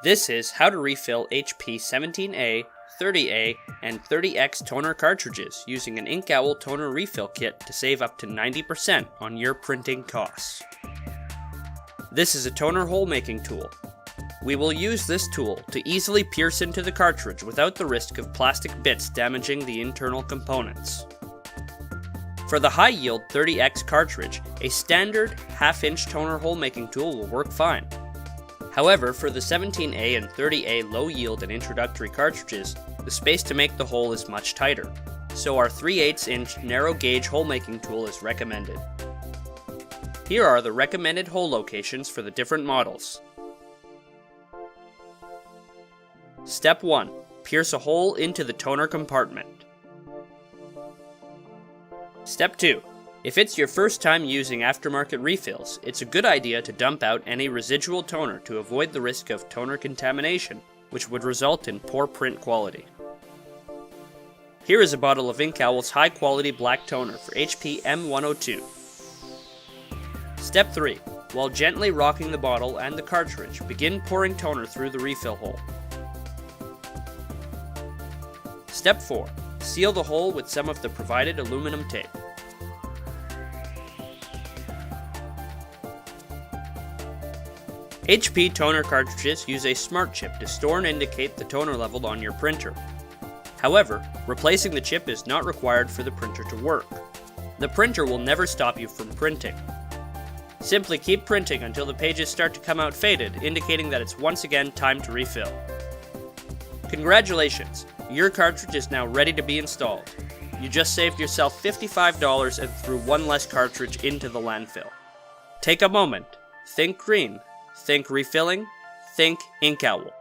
This is how to refill HP 17A, 30A, and 30X toner cartridges using an Inkowl toner refill kit to save up to 90% on your printing costs. This is a toner hole-making tool. We will use this tool to easily pierce into the cartridge without the risk of plastic bits damaging the internal components. For the high-yield 30X cartridge, a standard half-inch toner hole-making tool will work fine. However, for the 17A and 30A low-yield and introductory cartridges, the space to make the hole is much tighter, so our 3/8" narrow-gauge hole-making tool is recommended. Here are the recommended hole locations for the different models. Step 1. Pierce a hole into the toner compartment. Step 2. If it's your first time using aftermarket refills, it's a good idea to dump out any residual toner to avoid the risk of toner contamination, which would result in poor print quality. Here is a bottle of Inkowl's high-quality black toner for HP M102. Step 3. While gently rocking the bottle and the cartridge, begin pouring toner through the refill hole. Step 4. Seal the hole with some of the provided aluminum tape. HP toner cartridges use a smart chip to store and indicate the toner level on your printer. However, replacing the chip is not required for the printer to work. The printer will never stop you from printing. Simply keep printing until the pages start to come out faded, indicating that it's once again time to refill. Congratulations! Your cartridge is now ready to be installed. You just saved yourself $55 and threw one less cartridge into the landfill. Take a moment. Think green. Think refilling. Think Inkowl.